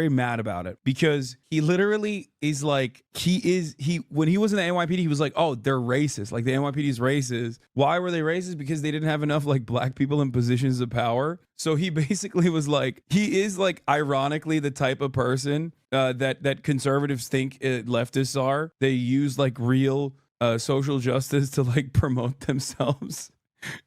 very mad about it because he literally is like, when he was in the NYPD, he was like, oh, they're racist. Like the NYPD is racist. Why were they racist? Because they didn't have enough like black people in positions of power. So he basically was like, he is like ironically the type of person that conservatives think leftists are. They use like real social justice to like promote themselves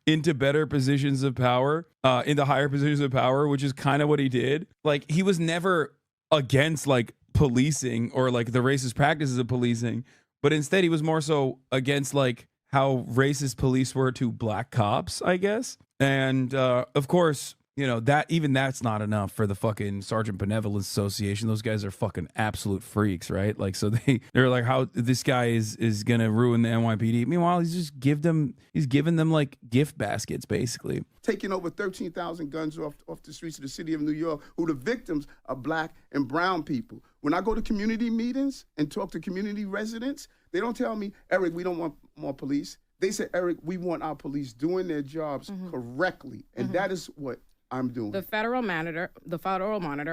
into better positions of power, into higher positions of power, which is kind of what he did. Like he was never against like policing or like the racist practices of policing, but instead he was more so against like how racist police were to black cops, I guess. And of course, you know, that even that's not enough for the fucking Sergeant Benevolence Association. Those guys are fucking absolute freaks, right? Like, so they're like, how this guy is gonna ruin the NYPD. Meanwhile, he's giving them like gift baskets, basically. Taking over 13,000 guns off the streets of the city of New York, who the victims are black and brown people. When I go to community meetings and talk to community residents, they don't tell me, Eric, we don't want more police. They say, Eric, we want our police doing their jobs correctly. And that is what I'm doing. The federal monitor,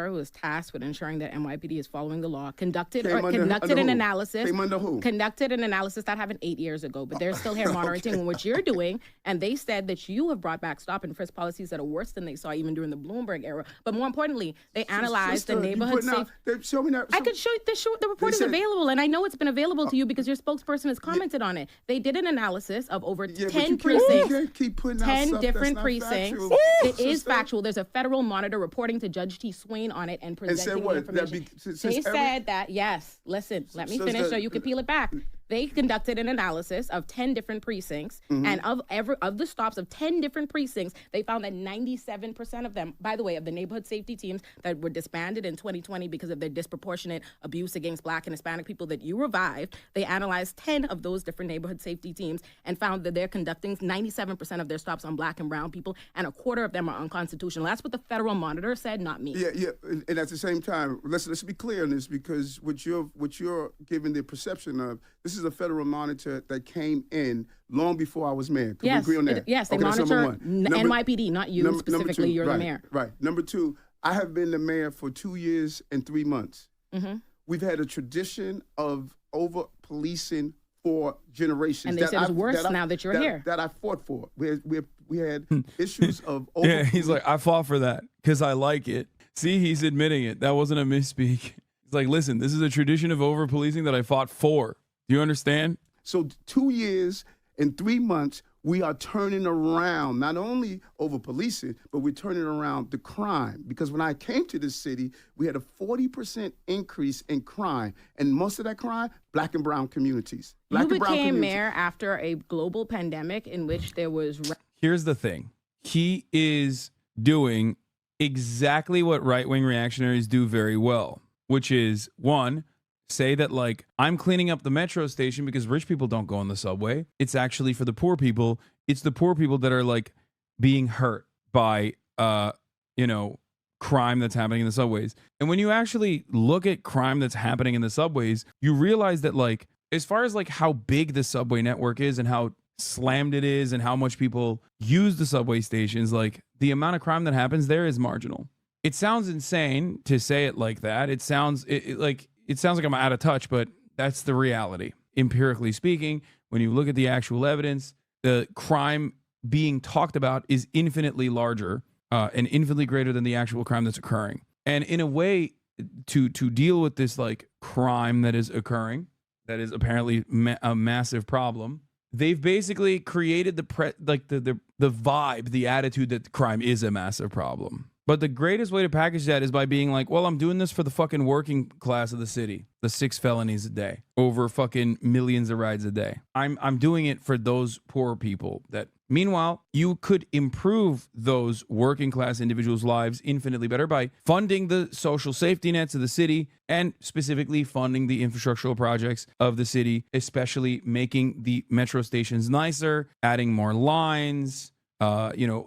who is tasked with ensuring that NYPD is following the law, conducted an analysis. Came under who? Conducted an analysis that happened 8 years ago, but they're still here monitoring what you're doing. And they said that you have brought back stop and frisk policies that are worse than they saw even during the Bloomberg era. But more importantly, they analyzed the neighborhood safety. Show me that. I could show you. The report is available, and I know it's been available to you because your spokesperson has commented on it. They did an analysis of over 10 precincts, 10 different precincts. It is factual. There's a federal monitor reporting to Judge T. Swain on it and presenting the information. They said that, yes, listen, let me finish so you can peel it back. They conducted an analysis of 10 different precincts, and of the stops of 10 different precincts, they found that 97% of them, by the way, of the neighborhood safety teams that were disbanded in 2020 because of their disproportionate abuse against black and Hispanic people that you revived, they analyzed 10 of those different neighborhood safety teams and found that they're conducting 97% of their stops on black and brown people, and a quarter of them are unconstitutional. That's what the federal monitor said, not me. Yeah, and at the same time, let's be clear on this, because what you're giving the perception of, this is a federal monitor that came in long before I was mayor. Can we agree on that? Yes, they monitor NYPD, not you specifically. You're the mayor. Right. Number two, I have been the mayor for 2 years and 3 months. We've had a tradition of over-policing for generations. And they said it's worse now that you're here. That I fought for. We had issues of over. Yeah, he's like, I fought for that because I like it. See, he's admitting it. That wasn't a misspeak. He's like, listen, this is a tradition of over-policing that I fought for. Do you understand? So 2 years and 3 months, we are turning around, not only over policing, but we're turning around the crime. Because when I came to this city, we had a 40% increase in crime. And most of that crime, black and brown communities. You became mayor after a global pandemic in which there was... Here's the thing. He is doing exactly what right-wing reactionaries do very well, which is, one, say that like, I'm cleaning up the metro station because rich people don't go on the subway. It's actually for the poor people. It's the poor people that are like being hurt by, crime that's happening in the subways. And when you actually look at crime that's happening in the subways, you realize that like, as far as like how big the subway network is and how slammed it is and how much people use the subway stations, like the amount of crime that happens there is marginal. It sounds insane to say it like that. It sounds like I'm out of touch, but that's the reality. Empirically speaking, when you look at the actual evidence, the crime being talked about is infinitely larger and infinitely greater than the actual crime that's occurring. And in a way, to deal with this like crime that is occurring, that is apparently a massive problem, they've basically created the vibe, the attitude that crime is a massive problem. But the greatest way to package that is by being like, well, I'm doing this for the fucking working class of the city, the 6 felonies a day, over fucking millions of rides a day. I'm doing it for those poor people that, meanwhile, you could improve those working class individuals' lives infinitely better by funding the social safety nets of the city and specifically funding the infrastructural projects of the city, especially making the metro stations nicer, adding more lines,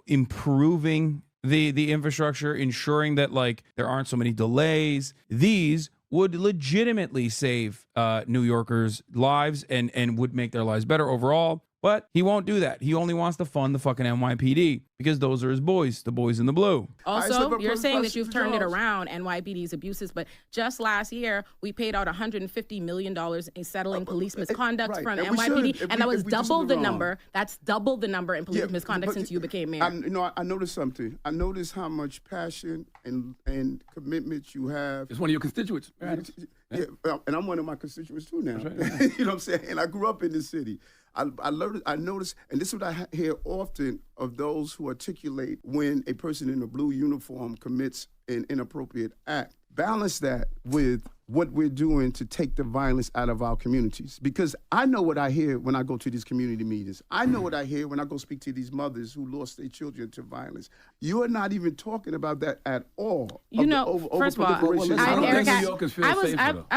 improving the infrastructure, ensuring that like there aren't so many delays. These would legitimately save New Yorkers' lives and would make their lives better overall. But he won't do that. He only wants to fund the fucking NYPD because those are his boys, the boys in the blue. Also, you're saying that you've turned it around, NYPD's abuses, but just last year, we paid out $150 million in settling police misconduct from NYPD, and that was double the number. That's double the number in police misconduct since you became mayor. I noticed something. I noticed how much passion and commitment you have. It's one of your constituents. Yeah, and I'm one of my constituents too now. Right. You know what I'm saying? And I grew up in this city. I noticed, and this is what I hear often of those who articulate when a person in a blue uniform commits an inappropriate act. Balance that with what we're doing to take the violence out of our communities. Because I know what I hear when I go to these community meetings. I know what I hear when I go speak to these mothers who lost their children to violence. You're not even talking about that at all. You know, first of all, I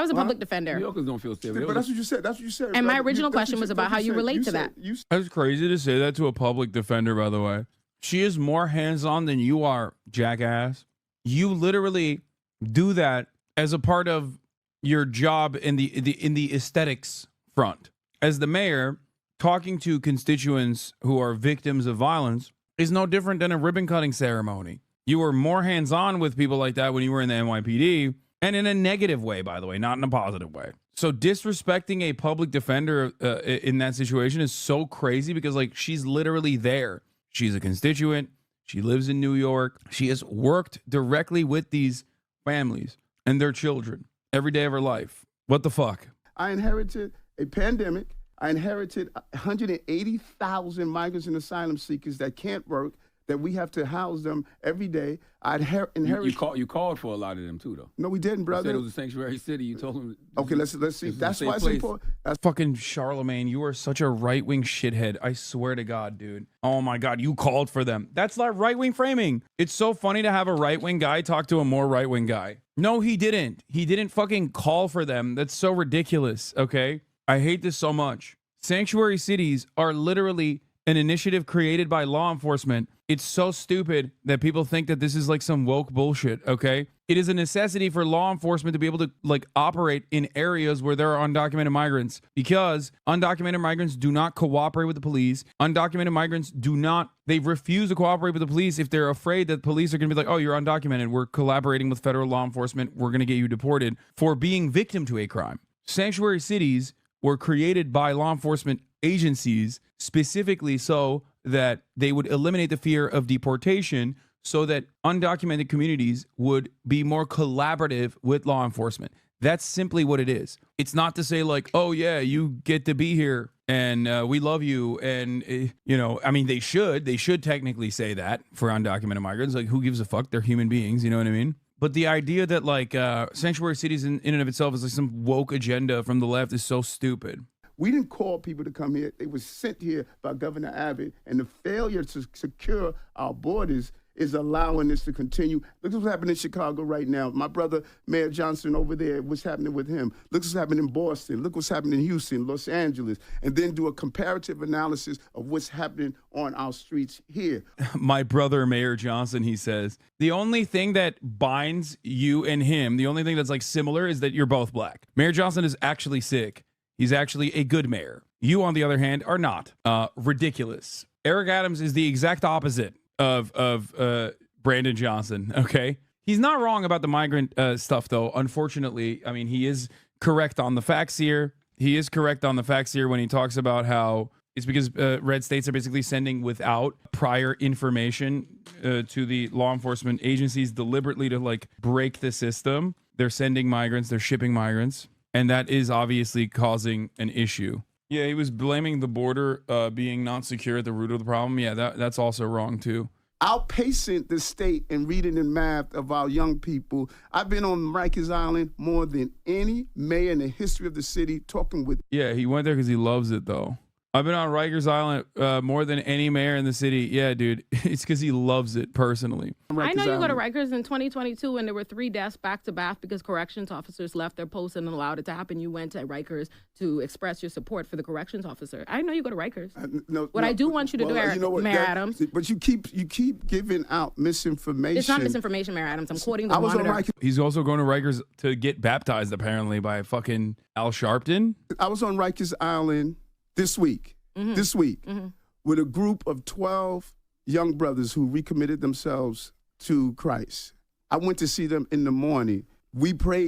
was a public defender. New Yorkers don't feel safe. But that's what you said. That's what you said. And my original question was about how you relate to that. That's crazy to say that to a public defender, by the way. She is more hands-on than you are, jackass. You literally do that as a part of your job in the aesthetics front. As the mayor, talking to constituents who are victims of violence is no different than a ribbon cutting ceremony. You were more hands-on with people like that when you were in the NYPD, and in a negative way, by the way, not in a positive way. So disrespecting a public defender in that situation is so crazy because, like, she's literally there. She's a constituent. She lives in New York. She has worked directly with these families and their children every day of her life. What the fuck? I inherited a pandemic. I inherited 180,000 migrants and asylum seekers that can't work, that we have to house them every day. I inherited. You called for a lot of them too, though. No, we didn't, brother. You said it was a sanctuary city. You told them. Okay, let's see. That's why it's important. That's fucking Charlemagne. You are such a right-wing shithead. I swear to God, dude. Oh my God, you called for them. That's not right-wing framing. It's so funny to have a right-wing guy talk to a more right-wing guy. No, he didn't. He didn't fucking call for them. That's so ridiculous. Okay, I hate this so much. Sanctuary cities are literally an initiative created by law enforcement. It's so stupid that people think that this is like some woke bullshit, okay? It is a necessity for law enforcement to be able to like operate in areas where there are undocumented migrants, because undocumented migrants do not cooperate with the police. Undocumented migrants they refuse to cooperate with the police if they're afraid that police are going to be like, oh, you're undocumented. We're collaborating with federal law enforcement. We're going to get you deported for being victim to a crime. Sanctuary cities were created by law enforcement agencies specifically so that they would eliminate the fear of deportation, so that undocumented communities would be more collaborative with law enforcement. That's simply what it is. It's not to say like, oh yeah, you get to be here and we love you. And, I mean, they should technically say that for undocumented migrants. Like, who gives a fuck? They're human beings. You know what I mean? But the idea that like sanctuary cities in and of itself is like some woke agenda from the left is so stupid. We didn't call people to come here. They were sent here by Governor Abbott, and the failure to secure our borders is allowing this to continue. Look what's happening in Chicago right now. My brother, Mayor Johnson over there, what's happening with him. Look what's happening in Boston. Look what's happening in Houston, Los Angeles, and then do a comparative analysis of what's happening on our streets here. My brother, Mayor Johnson, he says, the only thing that binds you and him, the only thing that's like similar is that you're both black. Mayor Johnson is actually sick. He's actually a good mayor. You, on the other hand, are not. Ridiculous. Eric Adams is the exact opposite of Brandon Johnson, okay? He's not wrong about the migrant stuff, though, unfortunately. I mean, he is correct on the facts here. He is correct on the facts here when he talks about how it's because red states are basically sending without prior information to the law enforcement agencies deliberately to, like, break the system. They're sending migrants. They're shipping migrants. And that is obviously causing an issue. Yeah, he was blaming the border being not secure at the root of the problem. Yeah, that's also wrong, too. Outpacing the state in reading and math of our young people. I've been on Rikers Island more than any mayor in the history of the city talking with. Yeah, he went there because he loves it, though. I've been on Rikers Island more than any mayor in the city. Yeah, dude, it's because he loves it personally. I know you go to Rikers in 2022 when there were 3 deaths back to back because corrections officers left their posts and allowed it to happen. You went to Rikers to express your support for the corrections officer. I know you go to Rikers. I do want you to do, Mayor Adams. But you keep giving out misinformation. It's not misinformation, Mayor Adams. I'm quoting the Monitor. He's also going to Rikers to get baptized, apparently, by fucking Al Sharpton. I was on Rikers Island this week. this week with a group of 12 young brothers who recommitted themselves to Christ. I went to see them in the morning. We prayed